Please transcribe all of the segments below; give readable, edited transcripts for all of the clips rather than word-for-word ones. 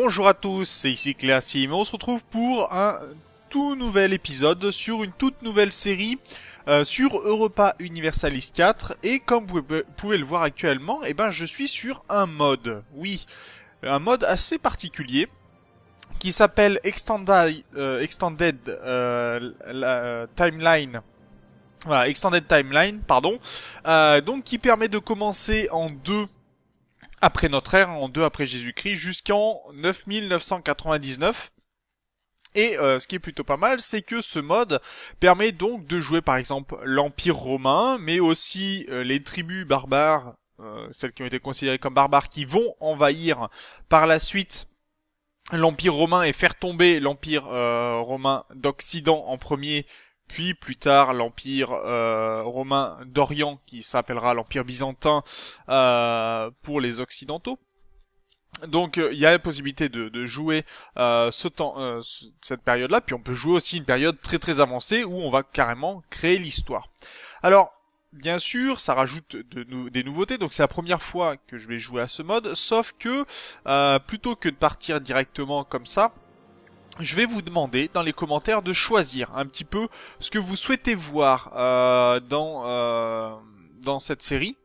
Bonjour à tous, c'est ici Cléasim et on se retrouve pour un tout nouvel épisode sur une toute nouvelle série sur Europa Universalis 4 et comme vous pouvez le voir actuellement, je suis sur un mode, oui, un mode assez particulier qui s'appelle Extended Timeline. Voilà, Extended Timeline, pardon. Donc qui permet de commencer en 2 après notre ère, en 2 après Jésus-Christ, jusqu'en 9999. Et ce qui est plutôt pas mal, c'est que ce mode permet donc de jouer par exemple l'Empire romain, mais aussi les tribus barbares, celles qui ont été considérées comme barbares, qui vont envahir par la suite l'Empire romain et faire tomber l'Empire romain d'Occident en premier, puis plus tard l'Empire romain d'Orient qui s'appellera l'Empire byzantin pour les Occidentaux. Donc il y a la possibilité de jouer cette période-là, puis on peut jouer aussi une période très très avancée où on va carrément créer l'histoire. Alors bien sûr, ça rajoute des nouveautés, donc c'est la première fois que je vais jouer à ce mode, sauf que plutôt que de partir directement comme ça, je vais vous demander dans les commentaires de choisir un petit peu ce que vous souhaitez voir dans cette série,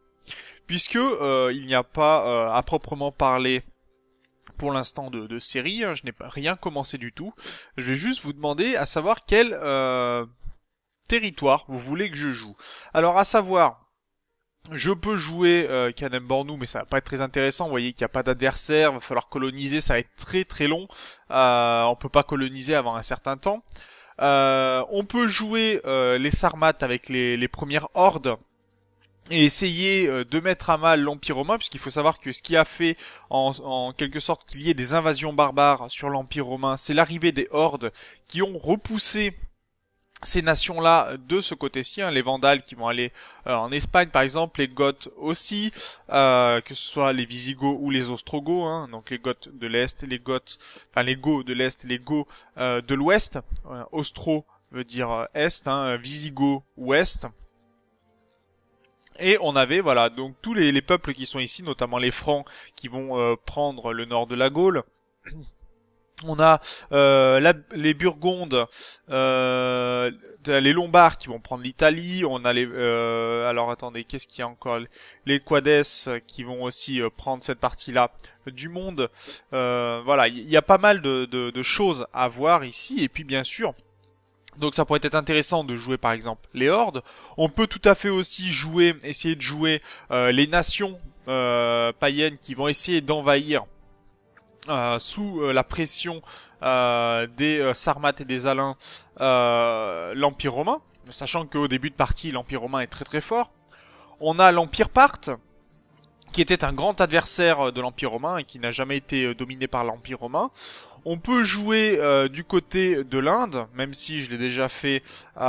puisque il n'y a pas à proprement parler pour l'instant de série, je n'ai pas rien commencé du tout. Je vais juste vous demander à savoir quel territoire vous voulez que je joue. Alors à savoir, je peux jouer Kanem Bornou, mais ça va pas être très intéressant. Vous voyez qu'il n'y a pas d'adversaire, va falloir coloniser, ça va être très très long. On peut pas coloniser avant un certain temps. On peut jouer les Sarmates avec les premières hordes et essayer de mettre à mal l'Empire romain, puisqu'il faut savoir que ce qui a fait en quelque sorte qu'il y ait des invasions barbares sur l'Empire romain, c'est l'arrivée des hordes qui ont repoussé ces nations-là de ce côté-ci, les Vandales qui vont aller en Espagne par exemple, les Goths aussi, que ce soit les Visigoths ou les Ostrogoths, donc les Goths de l'Est, les Goths de l'Est, les Goths de l'Ouest, Ostro veut dire Est, Visigoth Ouest. Et on avait donc tous les peuples qui sont ici, notamment les Francs qui vont prendre le nord de la Gaule. On a les Burgondes, les Lombards qui vont prendre l'Italie. On a alors attendez, qu'est-ce qu'il y a encore? Les Quades qui vont aussi prendre cette partie-là du monde. Voilà, il y a pas mal de choses à voir ici. Et puis bien sûr, donc ça pourrait être intéressant de jouer par exemple les hordes. On peut tout à fait aussi essayer de jouer les nations païennes qui vont essayer d'envahir sous la pression des Sarmates et des Alains l'Empire romain, sachant qu'au début de partie l'Empire romain est très très fort. On a l'Empire parthe, qui était un grand adversaire de l'Empire romain et qui n'a jamais été dominé par l'Empire romain. On peut jouer du côté de l'Inde, même si je l'ai déjà fait. Il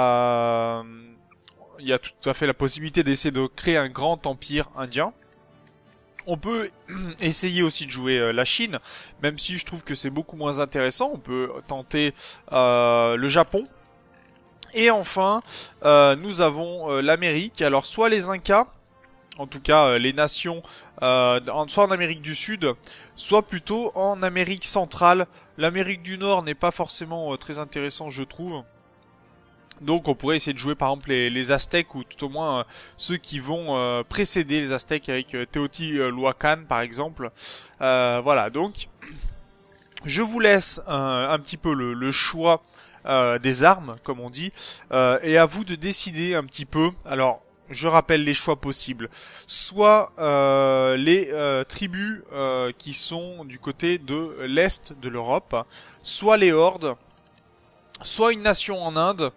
y a tout à fait la possibilité d'essayer de créer un grand empire indien. On peut essayer aussi de jouer la Chine, même si je trouve que c'est beaucoup moins intéressant. On peut tenter le Japon. Et enfin, nous avons l'Amérique. Alors soit les Incas, en tout cas les nations, soit en Amérique du Sud, soit plutôt en Amérique centrale. L'Amérique du Nord n'est pas forcément très intéressant, je trouve. Donc on pourrait essayer de jouer par exemple les Aztèques, ou tout au moins ceux qui vont précéder les Aztèques avec Teotihuacan par exemple. Voilà, donc je vous laisse un petit peu le choix des armes, comme on dit, et à vous de décider un petit peu. Alors je rappelle les choix possibles. Soit les tribus qui sont du côté de l'Est de l'Europe, soit les hordes, soit une nation en Inde.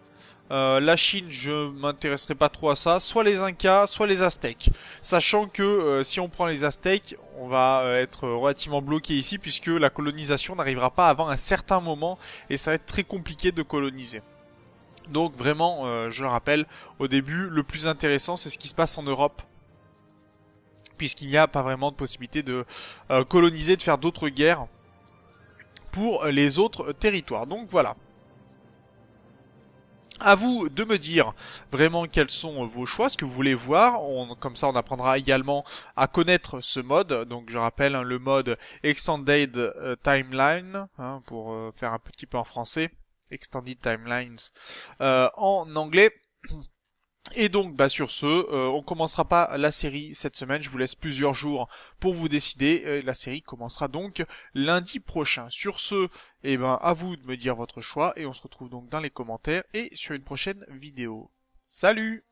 La Chine, je m'intéresserai pas trop à ça. Soit les Incas, soit les Aztèques. Sachant que si on prend les Aztèques, on va être relativement bloqué ici, puisque la colonisation n'arrivera pas avant un certain moment, et ça va être très compliqué de coloniser. Donc vraiment, je le rappelle, au début, le plus intéressant, c'est ce qui se passe en Europe, puisqu'il n'y a pas vraiment de possibilité de coloniser, de faire d'autres guerres pour les autres territoires. Donc voilà. À vous de me dire vraiment quels sont vos choix, ce que vous voulez voir. Comme ça, on apprendra également à connaître ce mode. Donc, je rappelle le mode Extended Timeline, pour faire un petit peu en français. Extended Timelines en anglais. Et donc, sur ce, on commencera pas la série cette semaine. Je vous laisse plusieurs jours pour vous décider. La série commencera donc lundi prochain. Sur ce, à vous de me dire votre choix et on se retrouve donc dans les commentaires et sur une prochaine vidéo. Salut!